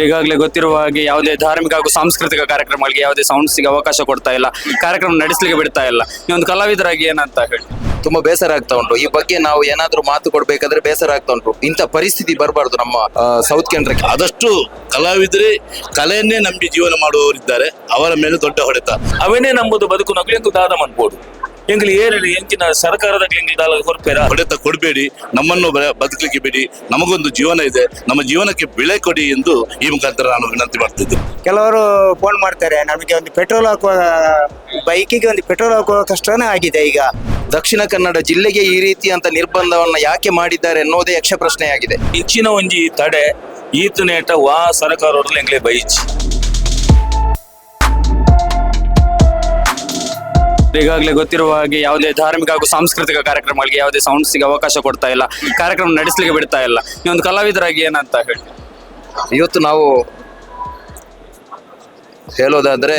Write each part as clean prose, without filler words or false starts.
ಈಗಾಗಲೇ ಗೊತ್ತಿರುವ ಹಾಗೆ ಯಾವುದೇ ಧಾರ್ಮಿಕ ಹಾಗೂ ಸಾಂಸ್ಕೃತಿಕ ಕಾರ್ಯಕ್ರಮಗಳಿಗೆ ಯಾವುದೇ ಸೌಂಡ್ಸ್ಗೆ ಅವಕಾಶ ಕೊಡ್ತಾ ಇಲ್ಲ, ಕಾರ್ಯಕ್ರಮ ನಡೆಸಲಿಕ್ಕೆ ಬಿಡ್ತಾ ಇಲ್ಲ. ನೀವು ಒಂದು ಕಲಾವಿದರಾಗಿ ಏನಂತ ಹೇಳಿ? ತುಂಬಾ ಬೇಸರ ಆಗ್ತಾ ಉಂಟು. ಈ ಬಗ್ಗೆ ನಾವು ಏನಾದ್ರೂ ಮಾತು ಕೊಡ್ಬೇಕಾದ್ರೆ ಬೇಸರ ಆಗ್ತಾ ಉಂಟು. ಇಂಥ ಪರಿಸ್ಥಿತಿ ಬರಬಾರ್ದು ನಮ್ಮ ಸೌತ್ ಕೇಂದ್ರಕ್ಕೆ. ಆದಷ್ಟು ಕಲಾವಿದರೆ ಕಲೆಯನ್ನೇ ನಂಬಿ ಜೀವನ ಮಾಡುವವರಿದ್ದಾರೆ, ಅವರ ಮೇಲೆ ದೊಡ್ಡ ಹೊಡೆತ. ಅವನೇ ನಂಬುದು ಬದುಕು ನಗಲು ಎಂಕು ದಾದ ಮಾಡ್ಬೋದು. ಎಂಗ್ಲಿ ಏರಿಳಿ ಎಂಚಿನ ಸರ್ಕಾರದ ಎಂಗ್ಲಿ ದಾಲ ಹೊರಪೇರ ಹೊಡೆತ ಕೊಡಬೇಡಿ, ನಮ್ಮನ್ನು ಬದುಕಲಿಕ್ಕೆ ಬಿಡಿ, ನಮಗೊಂದು ಜೀವನ ಇದೆ, ನಮ್ಮ ಜೀವನಕ್ಕೆ ಬೆಲೆ ಕೊಡಿ ಎಂದು ಈ ಮುಖಾಂತರ ನಾನು ವಿನಂತಿ ಮಾಡ್ತಿದ್ದೆ. ಕೆಲವರು ಫೋನ್ ಮಾಡ್ತಾರೆ, ನಮಗೆ ಒಂದು ಪೆಟ್ರೋಲ್ ಹಾಕುವ ಬೈಕಿಗೆ ಒಂದು ಪೆಟ್ರೋಲ್ ಹಾಕುವ ಕಷ್ಟನೇ ಆಗಿದೆ ಈಗ. ದಕ್ಷಿಣ ಕನ್ನಡ ಜಿಲ್ಲೆಗೆ ಈ ರೀತಿಯಂತ ನಿರ್ಬಂಧವನ್ನ ಯಾಕೆ ಮಾಡಿದ್ದಾರೆ ಅನ್ನೋದೇ ಯಕ್ಷ ಪ್ರಶ್ನೆಯಾಗಿದೆ. ಇಚ್ಚಿನ ಒಂಜಿ ತಡೆ ಈತನೇಟ ವಾ ಸರ್ಕಾರದಲ್ಲಿ ಎಂಗ್ಲೇ ಬೈಚಿ. ಈಗಾಗಲೇ ಗೊತ್ತಿರುವ ಹಾಗೆ ಯಾವುದೇ ಧಾರ್ಮಿಕ ಹಾಗೂ ಸಾಂಸ್ಕೃತಿಕ ಕಾರ್ಯಕ್ರಮಗಳಿಗೆ ಯಾವುದೇ ಸೌಂಡ್ಸ್ಗೆ ಅವಕಾಶ ಕೊಡ್ತಾ ಇಲ್ಲ, ಕಾರ್ಯಕ್ರಮ ನಡೆಸಲಿಕ್ಕೆ ಬಿಡ್ತಾ ಇಲ್ಲ. ನೀವು ಒಂದು ಕಲಾವಿದರಾಗಿ ಏನಂತ ಹೇಳಿ? ಇವತ್ತು ನಾವು ಹೇಳೋದಾದ್ರೆ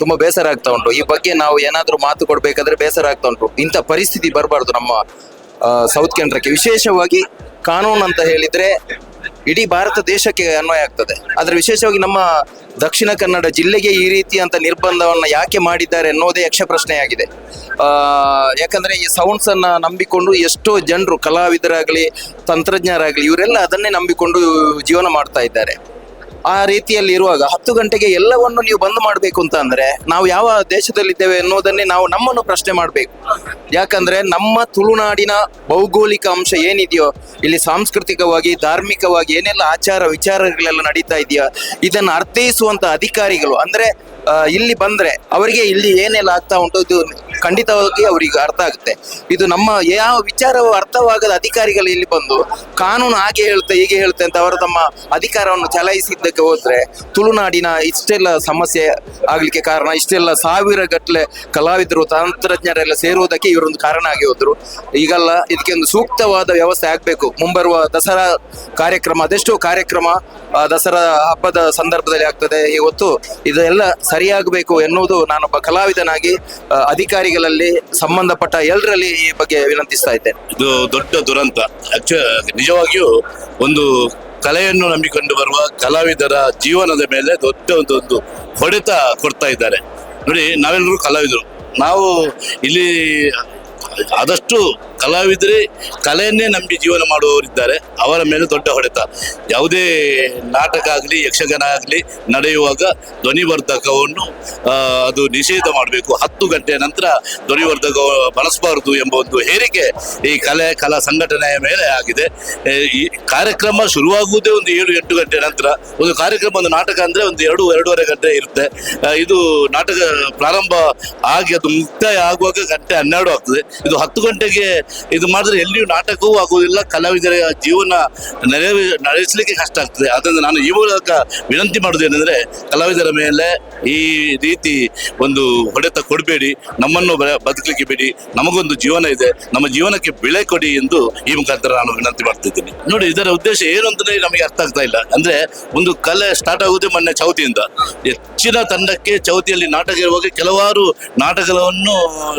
ತುಂಬಾ ಬೇಸರ ಆಗ್ತಾ ಉಂಟು. ಈ ಬಗ್ಗೆ ನಾವು ಏನಾದ್ರೂ ಮಾತು ಕೊಡ್ಬೇಕಾದ್ರೆ ಬೇಸರ ಆಗ್ತಾ ಉಂಟು. ಇಂಥ ಪರಿಸ್ಥಿತಿ ಬರಬಾರ್ದು ನಮ್ಮ ಸೌತ್ ಕೇಂದ್ರಕ್ಕೆ. ವಿಶೇಷವಾಗಿ ಕಾನೂನು ಅಂತ ಹೇಳಿದ್ರೆ ಇಡೀ ಭಾರತ ದೇಶಕ್ಕೆ ಅನ್ವಯ ಆಗ್ತದೆ. ಆದ್ರೆ ವಿಶೇಷವಾಗಿ ನಮ್ಮ ದಕ್ಷಿಣ ಕನ್ನಡ ಜಿಲ್ಲೆಗೆ ಈ ರೀತಿಯಂತ ನಿರ್ಬಂಧವನ್ನ ಯಾಕೆ ಮಾಡಿದ್ದಾರೆ ಅನ್ನೋದೇ ಯಕ್ಷ ಪ್ರಶ್ನೆಯಾಗಿದೆ. ಯಾಕಂದ್ರೆ ಈ ಸೌಂಡ್ಸ್ ಅನ್ನ ನಂಬಿಕೊಂಡು ಎಷ್ಟೋ ಜನರು, ಕಲಾವಿದರಾಗ್ಲಿ ತಂತ್ರಜ್ಞರಾಗ್ಲಿ, ಇವರೆಲ್ಲ ಅದನ್ನೇ ನಂಬಿಕೊಂಡು ಜೀವನ ಮಾಡ್ತಾ ಇದ್ದಾರೆ. ಆ ರೀತಿಯಲ್ಲಿ ಇರುವಾಗ 10 ಗಂಟೆಗೆ ಎಲ್ಲವನ್ನು ನೀವು ಬಂದ್ ಮಾಡಬೇಕು ಅಂತ ಅಂದ್ರೆ ನಾವು ಯಾವ ದೇಶದಲ್ಲಿದ್ದೇವೆ ಅನ್ನೋದನ್ನೇ ನಾವು ನಮ್ಮನ್ನು ಪ್ರಶ್ನೆ ಮಾಡಬೇಕು. ಯಾಕಂದ್ರೆ ನಮ್ಮ ತುಳುನಾಡಿನ ಭೌಗೋಳಿಕ ಅಂಶ ಏನಿದೆಯೋ, ಇಲ್ಲಿ ಸಾಂಸ್ಕೃತಿಕವಾಗಿ ಧಾರ್ಮಿಕವಾಗಿ ಏನೆಲ್ಲ ಆಚಾರ ವಿಚಾರಗಳೆಲ್ಲ ನಡೀತಾ ಇದೆಯಾ, ಇದನ್ನು ಅರ್ಥೈಸುವಂತ ಅಧಿಕಾರಿಗಳು ಅಂದ್ರೆ ಇಲ್ಲಿ ಬಂದ್ರೆ ಅವರಿಗೆ ಇಲ್ಲಿ ಏನೆಲ್ಲ ಆಗ್ತಾ ಉಂಟು ಇದು ಖಂಡಿತವಾಗಿ ಅವರಿಗೆ ಅರ್ಥ ಆಗುತ್ತೆ. ಇದು ನಮ್ಮ ಯಾವ ವಿಚಾರವೂ ಅರ್ಥವಾಗದ ಅಧಿಕಾರಿಗಳು ಇಲ್ಲಿ ಬಂದು ಕಾನೂನು ಹಾಗೆ ಹೇಳುತ್ತೆ ಹೀಗೆ ಹೇಳುತ್ತೆ ಅಂತ ಅವರು ತಮ್ಮ ಅಧಿಕಾರವನ್ನು ಚಲಾಯಿಸಿದ್ದಕ್ಕೆ ಹೋದ್ರೆ ತುಳುನಾಡಿನ ಇಷ್ಟೆಲ್ಲ ಸಮಸ್ಯೆ ಆಗ್ಲಿಕ್ಕೆ ಕಾರಣ, ಇಷ್ಟೆಲ್ಲ ಸಾವಿರ ಗಟ್ಟಲೆ ಕಲಾವಿದರು ತಂತ್ರಜ್ಞರೆಲ್ಲ ಸೇರುವುದಕ್ಕೆ ಇವರೊಂದು ಕಾರಣ ಆಗಿ ಹೋದ್ರು. ಈಗಲ್ಲ ಇದಕ್ಕೆ ಒಂದು ಸೂಕ್ತವಾದ ವ್ಯವಸ್ಥೆ ಆಗ್ಬೇಕು. ಮುಂಬರುವ ದಸರಾ ಕಾರ್ಯಕ್ರಮ, ಅದೆಷ್ಟೋ ಕಾರ್ಯಕ್ರಮ ದಸರಾ ಹಬ್ಬದ ಸಂದರ್ಭದಲ್ಲಿ ಆಗ್ತದೆ. ಇವತ್ತು ಇದೆಲ್ಲ ಸರಿಯಾಗಬೇಕು ಎನ್ನುವುದು ನಾನೊಬ್ಬ ಕಲಾವಿದನಾಗಿ ಅಧಿಕಾರಿಗಳಲ್ಲಿ ಸಂಬಂಧಪಟ್ಟ ಎಲ್ಲರಲ್ಲಿ ಈ ಬಗ್ಗೆ ವಿನಂತಿಸ್ತಾ ಇದ್ದೇನೆ. ಇದು ದೊಡ್ಡ ದುರಂತ. ನಿಜವಾಗಿಯೂ ಒಂದು ಕಲೆಯನ್ನು ನಂಬಿಕೊಂಡು ಬರುವ ಕಲಾವಿದರ ಜೀವನದ ಮೇಲೆ ದೊಡ್ಡ ಒಂದು ಹೊಡೆತ ಕೊಡ್ತಾ ಇದ್ದಾರೆ. ನೋಡಿ, ನಾವೆಲ್ಲರೂ ಕಲಾವಿದರು. ನಾವು ಇಲ್ಲಿ ಆದಷ್ಟು ಕಲಾವಿದರೆ ಕಲೆಯನ್ನೇ ನಂಬಿ ಜೀವನ ಮಾಡುವವರಿದ್ದಾರೆ, ಅವರ ಮೇಲೆ ದೊಡ್ಡ ಹೊಡೆತ. ಯಾವುದೇ ನಾಟಕ ಆಗಲಿ ಯಕ್ಷಗಾನ ಆಗಲಿ ನಡೆಯುವಾಗ ಧ್ವನಿವರ್ಧಕವನ್ನು ಅದು ನಿಷೇಧ ಮಾಡಬೇಕು. 10 ಗಂಟೆಯ ನಂತರ ಧ್ವನಿವರ್ಧಕ ಬಳಸಬಾರದು ಎಂಬ ಒಂದು ಹೇರಿಕೆ ಈ ಕಲಾ ಸಂಘಟನೆಯ ಮೇಲೆ ಆಗಿದೆ. ಈ ಕಾರ್ಯಕ್ರಮ ಶುರುವಾಗುವುದೇ ಒಂದು 7-8 ಗಂಟೆ ನಂತರ. ಒಂದು ಕಾರ್ಯಕ್ರಮ, ಒಂದು ನಾಟಕ ಅಂದರೆ ಒಂದು 2-2.5 ಗಂಟೆ ಇರುತ್ತೆ. ಇದು ನಾಟಕ ಪ್ರಾರಂಭ ಆಗಿ ಅದು ಮುಕ್ತಾಯ ಆಗುವಾಗ 12 ಆಗ್ತದೆ. ಇದು 10 ಗಂಟೆಗೆ ಇದು ಮಾಡಿದ್ರೆ ಎಲ್ಲಿಯೂ ನಾಟಕವೂ ಆಗುವುದಿಲ್ಲ, ಕಲಾವಿದರ ಜೀವನ ನಡೆಸಲಿಕ್ಕೆ ಕಷ್ಟ ಆಗ್ತದೆ. ಅದರಿಂದ ನಾನು ಈ ಮೂಲಕ ವಿನಂತಿ ಮಾಡೋದೇನೆಂದ್ರೆ, ಕಲಾವಿದರ ಮೇಲೆ ಈ ರೀತಿ ಒಂದು ಹೊಡೆತ ಕೊಡಬೇಡಿ, ನಮ್ಮನ್ನು ಬದುಕಲಿಕ್ಕೆ ಬಿಡಿ, ನಮಗೊಂದು ಜೀವನ ಇದೆ, ನಮ್ಮ ಜೀವನಕ್ಕೆ ಬೆಲೆ ಕೊಡಿ ಎಂದು ಈ ಮುಖಾಂತರ ನಾನು ವಿನಂತಿ ಮಾಡ್ತಿದ್ದೀನಿ. ನೋಡಿ, ಇದರ ಉದ್ದೇಶ ಏನು ಅಂತಲೇ ನಮಗೆ ಅರ್ಥ ಆಗ್ತಾ ಇಲ್ಲ. ಅಂದ್ರೆ ಒಂದು ಕಲೆ ಸ್ಟಾರ್ಟ್ ಆಗುವುದೇ ಮೊನ್ನೆ ಚೌತಿಯಿಂದ. ಹೆಚ್ಚಿನ ತಂಡಕ್ಕೆ ಚೌತಿಯಲ್ಲಿ ನಾಟಕ ಇರುವಾಗ ಕೆಲವಾರು ನಾಟಕವನ್ನು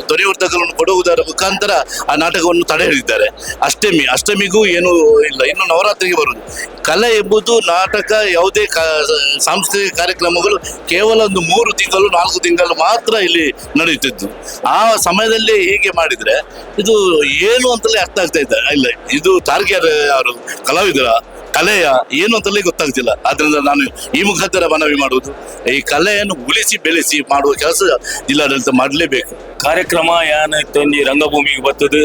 ಧ್ವನಿವರ್ಧಕಗಳನ್ನು ಕೊಡುವುದರ ಮುಖಾಂತರ ಆ ನಾಟಕವನ್ನು ತಡೆ ಹಿಡಿದಿದ್ದಾರೆ. ಅಷ್ಟಮಿಗೂ ಏನು ಇಲ್ಲ, ಇನ್ನು ನವರಾತ್ರಿಗೆ ಬರುವುದು. ಕಲೆ ಎಂಬುದು ನಾಟಕ, ಯಾವುದೇ ಸಾಂಸ್ಕೃತಿಕ ಕಾರ್ಯಕ್ರಮಗಳು ಕೇವಲ ಒಂದು 3 ತಿಂಗಳು 4 ತಿಂಗಳು ಮಾತ್ರ ಇಲ್ಲಿ ನಡೆಯುತ್ತಿದ್ದು. ಆ ಸಮಯದಲ್ಲಿ ಹೀಗೆ ಮಾಡಿದ್ರೆ ಇದು ಏನು ಅಂತಲೇ ಅರ್ಥ ಆಗ್ತಾ ಇಲ್ಲ. ಇದು ಟಾರ್ಗೆಟ್ ಯಾರು, ಕಲಾವಿದರ ಕಲೆಯ ಏನು ಅಂತಲೇ ಗೊತ್ತಾಗ್ತಿಲ್ಲ. ಆದ್ರಿಂದ ನಾನು ಈ ಮುಖಾಂತರ ಮನವಿ ಮಾಡುವುದು, ಈ ಕಲೆಯನ್ನು ಉಳಿಸಿ ಬೆಳೆಸಿ ಮಾಡುವ ಕೆಲಸ ಜಿಲ್ಲಾಡಳಿತ ಮಾಡಲೇಬೇಕು. ಕಾರ್ಯಕ್ರಮ ಯಾನೊಂಜಿ ರಂಗಭೂಮಿಗೆ ಬರ್ತದೆ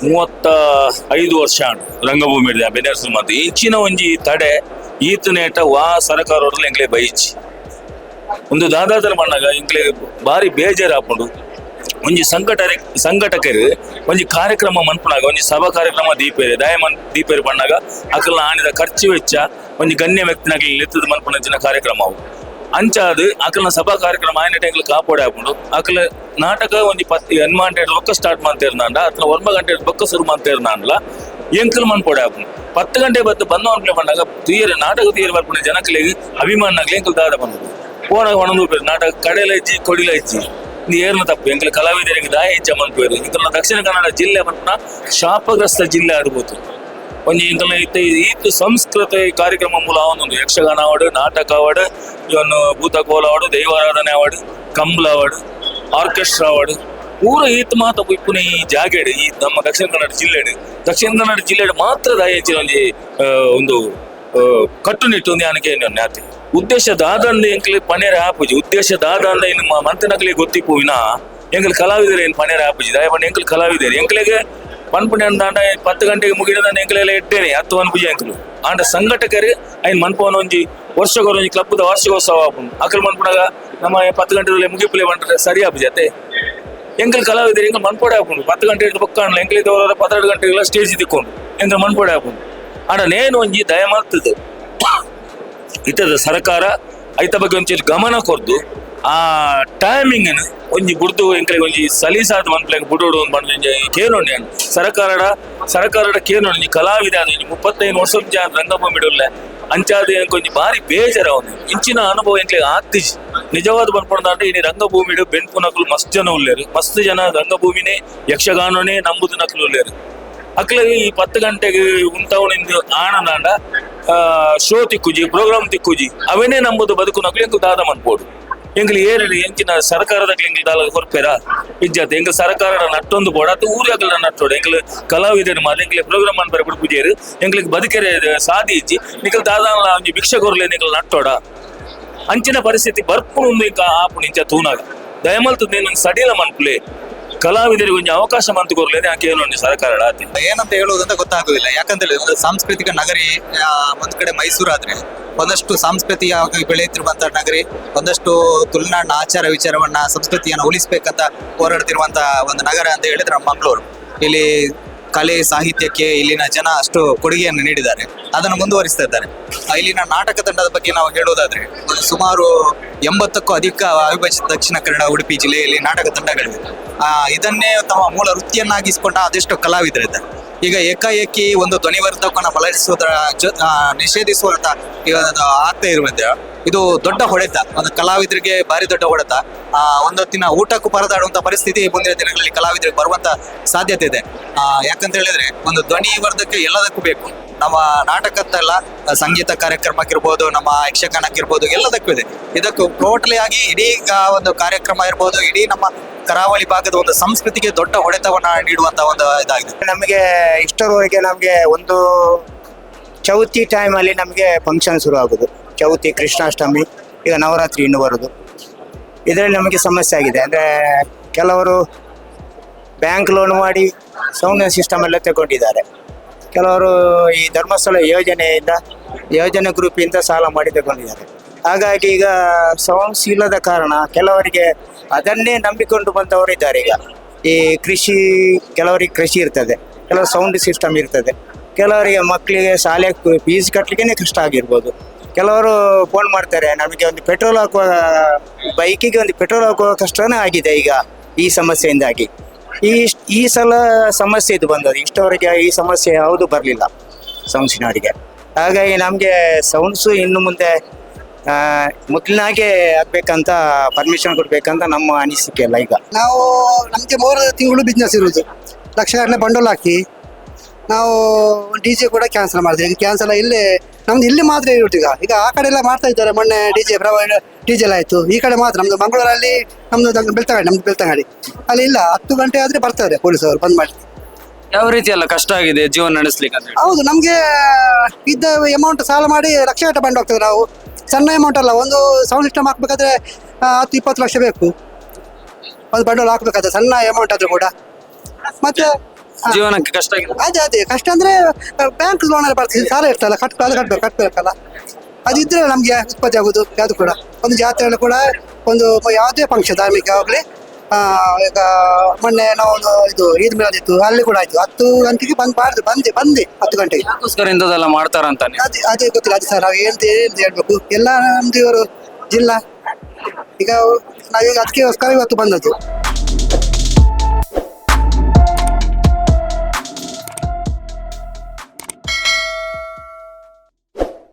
35 ವರ್ಷ ರಂಗಭೂಮಿ ಬೆದರ್ಸು ಮತ್ತು ಇಚ್ಚಿನ ಒಂಜಿ ತಡೆ ಈತನೇಟ ವಾ ಸರ್ಕಾರದಲ್ಲಿ ಎಂಗ್ಲೇ ಬೈಚಿ. ಒಂದು ದಾದಾತರ ಬಂದಾಗ ಇಂಗ್ಲೇ ಭಾರಿ ಬೇಜಾರು ಹಾಕೊಂಡು ಒಂಜಿ ಸಂಘಟಕರು ಒಂಜಿ ಕಾರ್ಯಕ್ರಮ ಮನ್ಪುನಾಗ, ಒಂಜಿ ಸಭಾ ಕಾರ್ಯಕ್ರಮ ದೀಪೇರಿ ದಯಮನ್ ದೀಪೇರಿ ಬಂದಾಗ ಅಕಲ್ನ ಆಣಿದ ಖರ್ಚು ವೆಚ್ಚ ಒಂಜಿ ಗಣ್ಯ ವ್ಯಕ್ತಿನಾಗಲಿ ಎತ್ತದ ಮನ್ಪುನಂಚಿನ ಕಾರ್ಯಕ್ರಮ ಅವು ಅಂಚಾದು ಅಕಲ್ನ ಸಭಾ ಕಾರ್ಯಕ್ರಮ ಆಯ್ನ ಟೈಮ್ಲಿ ಕಾಪಾಡಿ ಹಾಕೊಂಡು ಅಕಲ ನಾಟಕ ಒಂಜಿ 10 ಗಂಟೆ ರೊಕ್ಕ ಸ್ಟಾರ್ಟ್ ಮಾಡ್ತೇರ್ನಾಂಡ ಅಥವಾ 9 ಗಂಟೆ ಬೊಕ್ಕ ಶುರು ಮಾಡ್ತೇರ್ನಾಂಡ್ಲ ಎಂಕಲ್ ಮನ್ಪೊಡೆ ಹಾಕೊಂಡು 10 ಗಂಟೆ ಬತ್ತು ಬಂದ ಅನ್ಪ್ಲೆ ಬಂದಾಗ ನಾಟಕ ತೀಯರ್ ಬರ್ಪುಣ ಜನಕ್ಕೆ ಅಭಿಮಾನಾಗ್ಲಿ ಎಂಕಲ್ ದಾದ ಬಂದದ್ದು ಪೋನಾಗ ಒಣದು ನಾಟಕ ಕಡೆಲ ಇಜ್ಜಿ ಕೊಡಿಲ ಇಜ್ಜಿ ಏರ್ನ ತಪ್ಪು ಎಂಕಲ್ ಕಲಾವಿದರಿಗೆ ದಾಯ ಇಚ್ಛ ಮನ್ಪೇರು ಇಂಕಲ್ನ ದಕ್ಷಿಣ ಕನ್ನಡ ಜಿಲ್ಲೆ ಮನ್ಪುನ ಶಾಪಗ್ರಸ್ತ ಜಿಲ್ಲೆ ಆಡ್ಬೋದು. ಒಂಜಿ ಇಂಕಲ್ನ ಈತ್ ಸಂಸ್ಕೃತಿ ಕಾರ್ಯಕ್ರಮ ಮೂಲ ಅವನೊಂದು ಯಕ್ಷಗಾನ ಅವಾರ್ಡ್, ನಾಟಕ ಅವಾರ್ಡ್, ಇವನು ಭೂತಕೋಲ ಅವಾರ್ಡ್, ದೈವಾರಾಧನೆ award, Kambala award, orchestra award ಪೂರ ಈತ್ ಮಾತ ಇಪ್ಪುನ ಈ ಜಾಗೆಡ್ ಈ ನಮ್ಮ ದಕ್ಷಿಣ ಕನ್ನಡ ಜಿಲ್ಲೆಡ್ ಮಾತ್ರ ದಯಚಿ ಒಂದು ಕಟ್ಟುನಿಟ್ಟು ಒಂದು ಆನಕೆ ನ್ಯಾತಿ ಉದ್ದೇಶ ದಾದಂದ ಎಂಕ್ಲೆ ಪನೇರ ಆಪುಜಿ ಉದ್ದೇಶ ದಾದಂದ ಇನ್ನು ಮಂತನಕ್ಲೆ ಗೊತ್ತಿಪ್ಪುವಿನ ಎಂಕಲ್ ಕಲಾವಿದರು ಏನು ಪನೇರ ಆಪುಜಿ ದಯಪಂಡ ಎಂಕಲ್ ಕಲಾವಿದರು ಎಂಕ್ಲೆಗೆ ಪನ್ಪುಣೆ ಅಂದಾಂಡ 10 ಗಂಟೆಗೆ ಮುಗಿದ ಎಂಕ್ಲೆಲ್ಲ ಇಟ್ಟೇನೆ 10 ಅನ್ಪುಜಿ ಎಂಕಲು ಆಂಡ ಸಂಘಟಕರು ಐನ್ ಮನ್ಪವನ ಒಂಜಿ ವರ್ಷಗೊರ ಒಂಜಿ ಕ್ಲಬ್ದ ವಾರ್ಷಿಕೋತ್ಸವ ಆಪುಂಡು ಅಕಲ್ ಮನ್ಪುಣಗ ನಮ್ಮ 10 ಗಂಟೆದಲ್ಲಿ ಮುಗಿಪುಲೆ ಬಂದ್ರೆ ಸರಿ ಆಪುಜಿ ಅತ್ತೆ ಎಂಕಲ್ ಕಲಾವಿದರು ಎಂಕಲ್ ಮನ್ಪೋಡೆ ಆಪುಂಡು 10 ಗಂಟೆ ಹಿಡಿದು ಪಕ್ಕ ಅಣ್ಣ ಎಂಕ್ಲೆ ತೋರ 12 ಗಂಟೆಗೆಲ್ಲ ಸ್ಟೇಜ್ ತಿಕ್ಕೊಂಡು ಎಂಕಲ್ ಮನ್ಪೋಡೆ ಆಪುಂಡು ಆಂಡ ನೇನು ಒಂಜಿ ದಯ ಮಾಡ್ತದೆ ಇತದ ಸರ್ಕಾರ ಐತ ಬಗ್ಗೆ ಒಂಚೂರು ಗಮನ ಕೊರ್ದು ಆ ಟೈಮಿಂಗ್ ಒಂಜಿ ಬುಡ್ದು ಎಂಕ್ಲೆಗೆ ಒಂಜಿ ಸಲೀಸಾದ ಮನ್ಪ್ಲೆಗೆ ಬುಡೋಡು ಒಂದು ಬಂದು ಕೇನೊಂಡೆ ಸರ್ಕಾರದ ಕೇನೊಂಡು ಕಲಾವಿದ ಅದು 35 ವರ್ಷ ರಂಗಭೂಮಿ ಅಂಚಾದ ಒಂಜಿ ಬಾರಿ ಬೇಜಾರ ಅವನು ಇಂಚಿನ ಅನುಭವ ಎಂಕ್ಲೆಗೆ ಆಗ್ತಿಜಿ ನಿಜವಾದ ಬಂದ್ಕೊಂಡ್ರೆ ಇನ್ನು ರಂಗಭೂಮಿ ಬೆನ್ಪು ನಕಲು ಮಸ್ತ್ ಜನ ಉಳ್ಳೇರು ಮಸ್ತ್ ಜನ ರಂಗಭೂಮಿನೇ ಯಕ್ಷಗಾನನೇ ನಂಬುದು ನಕಲು ಉಳ್ಳೇರು ಅಕ್ಲೆಗೆ ಈ 10 ಗಂಟೆಗೆ ಉಂಟವನಿಂದ ಆನಂದಾಂಡ ಶೋ ತಿಕ್ಕುಜಿ ಪ್ರೋಗ್ರಾಮ್ ತಿಕ್ಕುಜಿ ಅವನೇ ನಂಬುದು ಬದುಕು ನಕಲು ಎಂಕು ದಾದ ಮನ್ಪೋಡು ಎಂಗ್ಲಿ ಏರಿ ಎಂಚಿನ ಸರ್ಕಾರದ ಎಂಗ್ಲಿ ದಾಲ ಹೊರಪೇರ ಇಜ್ಜತ್ ಎಂಗ್ಲ ಸರ್ಕಾರದ ನಟ್ಟೊಂದು ಬೋಡ ಅದು ಊರಾಗಲ ನಟ್ಟೋಡು ಎಂಗ್ಲ ಕಲಾವಿದರು ಮಾದ ಎಂಗ್ಲೆ ಪ್ರೋಗ್ರಾಮ್ ಅನ್ಬರ ಬಿಡ್ಪುಜೇರು ಎಂಗ್ಲಿಗೆ ಬದುಕೆರೆ ಸಾಧಿ ಇಜ್ಜಿ ನಿಕಲ್ ದಾದ ಒಂಜಿ ಭಿಕ್ಷೆ ಕೊರ್ಲೆ ನಿಕಲ್ ನಟ್ಟೋಡ ಅಂಚಿನ ಪರಿಸ್ಥಿತಿ ಬರ್ಪುಣು ಆಪುಣ ಇಂಚ ತೂನಾಗ ದಯಮಲ್ತು ನೀನು ಸಡಿಲ ಮನ್ಪುಲೆ ಕಲಾವಿದರಿಗೆ ಒಂದು ಅವಕಾಶ ಮಂತು ಕೊರ್ಲೇನೆ ಆಕೆ ಏನು ಸರ್ಕಾರ ಆತಿ ಏನಂತ ಹೇಳುವುದಂತ ಗೊತ್ತಾಗುದಿಲ್ಲ. ಯಾಕಂತ ಹೇಳಿದ್ರೆ ಒಂದು ಸಾಂಸ್ಕೃತಿಕ ನಗರಿ ಒಂದ್ ಕಡೆ ಮೈಸೂರು ಆದ್ರೆ ಒಂದಷ್ಟು ಸಾಂಸ್ಕೃತಿಕವಾಗಿ ಬೆಳೆಯುತ್ತಿರುವಂತಹ ನಗರಿ, ಒಂದಷ್ಟು ತುಳುನಾಡಿನ ಆಚಾರ ವಿಚಾರವನ್ನ ಸಂಸ್ಕೃತಿಯನ್ನ ಉಳಿಸ್ಬೇಕಂತ ಹೋರಾಡ್ತಿರುವಂತ ಒಂದು ನಗರ ಅಂತ ಹೇಳಿದ್ರೆ ನಮ್ಮ ಮಂಗಳೂರು. ಇಲ್ಲಿ ಕಲೆ ಸಾಹಿತ್ಯಕ್ಕೆ ಇಲ್ಲಿನ ಜನ ಅಷ್ಟು ಕೊಡುಗೆಯನ್ನು ನೀಡಿದ್ದಾರೆ, ಅದನ್ನು ಮುಂದುವರಿಸ್ತಾ ಇದ್ದಾರೆ. ಇಲ್ಲಿನ ನಾಟಕ ತಂಡದ ಬಗ್ಗೆ ನಾವು ಹೇಳೋದಾದ್ರೆ ಸುಮಾರು 80ಕ್ಕೂ ಅಧಿಕ ಅವಿಭಜಿತ ದಕ್ಷಿಣ ಕನ್ನಡ ಉಡುಪಿ ಜಿಲ್ಲೆಯಲ್ಲಿ ನಾಟಕ ತಂಡಗಳಿವೆ. ಇದನ್ನೇ ತಮ್ಮ ಮೂಲ ವೃತ್ತಿಯನ್ನಾಗಿಸಿಕೊಂಡ ಅದೆಷ್ಟು ಕಲಾವಿದರಿದ್ದಾರೆ. ಈಗ ಏಕಾಏಕಿ ಒಂದು ಧ್ವನಿವರ್ಧಕವನ್ನು ಬಳಸುವುದರ ನಿಷೇಧಿಸುವಂತ ಆಗ್ತಾ ಇರುವಂತೆ ಇದು ದೊಡ್ಡ ಹೊಡೆತ, ಒಂದು ಕಲಾವಿದರಿಗೆ ಭಾರಿ ದೊಡ್ಡ ಹೊಡೆತ. ಒಂದೊತ್ತಿನ ಊಟಕ್ಕೂ ಪರದಾಡುವಂತ ಪರಿಸ್ಥಿತಿ ಮುಂದಿನ ದಿನಗಳಲ್ಲಿ ಕಲಾವಿದರಿಗೆ ಬರುವಂತ ಸಾಧ್ಯತೆ ಇದೆ. ಯಾಕಂತ ಹೇಳಿದ್ರೆ ಒಂದು ಧ್ವನಿವರ್ಧಕ ಎಲ್ಲದಕ್ಕೂ ಬೇಕು. ನಮ್ಮ ನಾಟಕದ್ದಲ್ಲ, ಸಂಗೀತ ಕಾರ್ಯಕ್ರಮಕ್ಕಿರ್ಬೋದು, ನಮ್ಮ ಯಕ್ಷಗಾನಕ್ಕಿರ್ಬೋದು, ಎಲ್ಲದಕ್ಕೂ ಇದೆ. ಇದಕ್ಕೂ ಟೋಟಲಿ ಆಗಿ ಇಡೀ ಒಂದು ಕಾರ್ಯಕ್ರಮ ಇರ್ಬೋದು, ಇಡೀ ನಮ್ಮ ಕರಾವಳಿ ಭಾಗದ ಒಂದು ಸಂಸ್ಕೃತಿಗೆ ದೊಡ್ಡ ಹೊಡೆತವನ್ನ ನೀಡುವಂತ ಒಂದು ಇದಾಗಿದೆ. ನಮಗೆ ಇಷ್ಟರವರೆಗೆ ನಮಗೆ ಒಂದು ಚೌತಿ ಟೈಮಲ್ಲಿ ನಮಗೆ ಫಂಕ್ಷನ್ ಶುರು ಆಗೋದು. ಚೌತಿ, ಕೃಷ್ಣಾಷ್ಟಮಿ, ಈಗ ನವರಾತ್ರಿ ಇನ್ನು ಬರೋದು. ಇದರಲ್ಲಿ ನಮಗೆ ಸಮಸ್ಯೆ ಆಗಿದೆ. ಅಂದರೆ ಕೆಲವರು ಬ್ಯಾಂಕ್ ಲೋನ್ ಮಾಡಿ ಸೌಂಡ್ ಸಿಸ್ಟಮ್ ಎಲ್ಲ ತಗೊಂಡಿದ್ದಾರೆ. ಕೆಲವರು ಈ ಧರ್ಮಸ್ಥಳ ಯೋಜನೆ ಗ್ರೂಪಿಂದ ಸಾಲ ಮಾಡಿ ತಗೊಂಡಿದ್ದಾರೆ. ಹಾಗಾಗಿ ಈಗ ಸೌಂಡ್ಸ್ ಇಲ್ಲದ ಕಾರಣ ಕೆಲವರಿಗೆ ಅದನ್ನೇ ನಂಬಿಕೊಂಡು ಬಂದವರು ಇದ್ದಾರೆ. ಈಗ ಈ ಕೆಲವರಿಗೆ ಕೃಷಿ ಇರ್ತದೆ, ಕೆಲವರು ಸೌಂಡ್ ಸಿಸ್ಟಮ್ ಇರ್ತದೆ, ಕೆಲವರಿಗೆ ಮಕ್ಕಳಿಗೆ ಶಾಲೆ ಫೀಸ್ ಕಟ್ಟಲಿಕ್ಕೆ ಕಷ್ಟ ಆಗಿರ್ಬೋದು. ಕೆಲವರು ಫೋನ್ ಮಾಡ್ತಾರೆ, ನಮಗೆ ಒಂದು ಪೆಟ್ರೋಲ್ ಹಾಕುವ ಬೈಕಿಗೆ ಒಂದು ಪೆಟ್ರೋಲ್ ಹಾಕುವ ಕಷ್ಟನೇ ಆಗಿದೆ ಈಗ ಈ ಸಮಸ್ಯೆಯಿಂದಾಗಿ. ಈ ಸಲ ಸಮಸ್ಯೆ ಇದು ಬಂದದ್ದು. ಇಷ್ಟವರೆಗೆ ಈ ಸಮಸ್ಯೆ ಯಾವುದು ಬರಲಿಲ್ಲ ಸೌಂಡ್ಸಿನವರಿಗೆ. ಹಾಗಾಗಿ ನಮಗೆ ಸೌಂಡ್ಸು ಇನ್ನು ಮುಂದೆ ಮೊದಲಿನಾಗೆ ಆಗ್ಬೇಕಂತ ಪರ್ಮಿಷನ್ ಕೊಡ್ಬೇಕಂತ ನಮ್ಮ ಅನಿಸಿಕೆ ಅಲ್ಲ. ಈಗ ನಮಗೆ 3 ತಿಂಗಳು ಬಿಸ್ನೆಸ್ ಇರುವುದು, ಲಕ್ಷಗಟ್ಟಲೆ ಬಂಡವಾಳ ಹಾಕಿ ನಾವು DJ ಕೂಡ ಕ್ಯಾನ್ಸಲ್ ಮಾಡಿದ್ವಿ. ಈಗ ಕ್ಯಾನ್ಸಲ್ ಇಲ್ಲಿ ಮಾತ್ರ ಇರುತ್ತೆ. ಈಗ ಆ ಕಡೆ ಎಲ್ಲ ಮಾಡ್ತಾ ಇದ್ದಾರೆ. ಮೊನ್ನೆ DJ ಎಲ್ಲ ಆಯ್ತು. ಈ ಕಡೆ ಮಾತ್ರ ನಮ್ದು ಮಂಗಳೂರಲ್ಲಿ ನಮ್ದು ಬೆಳ್ತಂಗಡಿ ಅಲ್ಲಿ ಇಲ್ಲ. 10 ಗಂಟೆ ಆದ್ರೆ ಬರ್ತಾರೆ ಪೊಲೀಸವರು ಬಂದ್ ಮಾಡಿ. ಯಾವ ರೀತಿ ಎಲ್ಲ ಕಷ್ಟ ಆಗಿದೆ ಜೀವನ ನಡೆಸ್ಲಿಕ್ಕೆ ಅಂತ ಹೇಳಿ? ಹೌದು, ನಮ್ಗೆ ಇದ್ದ ಅಮೌಂಟ್ ಸಾಲ ಮಾಡಿ ಲಕ್ಷಗಟ್ಟಲೆ ಬಂಡ್ ಹೋಗ್ತದೆ. ನಾವು ಸಣ್ಣ ಅಮೌಂಟ್ ಅಲ್ಲ, ಒಂದು ಸೌಂಡ್ ಸಿಸ್ಟಮ್ ಹಾಕ್ಬೇಕಾದ್ರೆ 10-20 ಲಕ್ಷ ಬೇಕು. ಒಂದು ಬಂಡವಾಳ ಹಾಕ್ಬೇಕಾದ್ರೆ ಸಣ್ಣ ಅಮೌಂಟ್ ಆದ್ರೂ ಕೂಡ. ಮತ್ತೆ ಜೀವನಕ್ಕೆ ಕಷ್ಟ ಆಗಿದೆ. ಅದೇ ಕಷ್ಟ ಅಂದ್ರೆ ಬ್ಯಾಂಕ್ ಲೋನ್ ಅಲ್ಲಿ ಬರ್ತದೆ, ಸಾಲ ಇರ್ತಲ್ಲ, ಕಟ್ಬೇಕಲ್ಲ. ಅದಿದ್ರೆ ನಮ್ಗೆ ಉತ್ಪತ್ತಿ ಆಗುದು. ಯಾವ್ದು ಕೂಡ ಒಂದು ಜಾತ್ರೆ ಕೂಡ ಒಂದು ಯಾವುದೇ ಫಂಕ್ಷನ್ ಧಾರ್ಮಿಕ ಆಗ್ಲಿ. ಈಗ ಮೊನ್ನೆ ನಾವು ಇದು ಈದ್ ಮಿಲಾದಿತ್ತು, ಅಲ್ಲಿ ಕೂಡ ಆಯ್ತು. 10 ಗಂಟೆಗೆ ಬಂದೆ 10 ಗಂಟೆಗೆ. ಇಂಥದ್ದೆಲ್ಲ ಮಾಡ್ತಾರ ಅಂತಾನೆ ಅದೇ ಗೊತ್ತಿಲ್ಲ. ಅದು ಸರ್ ನಾವು ಹೇಳ್ಬೇಕು ಎಲ್ಲ ನಮ್ದು ಇವರು ಜಿಲ್ಲಾ. ಈಗ ನಾವೀಗ ಅದಕ್ಕೋಸ್ಕರ ಇವತ್ತು ಬಂದದ್ದು.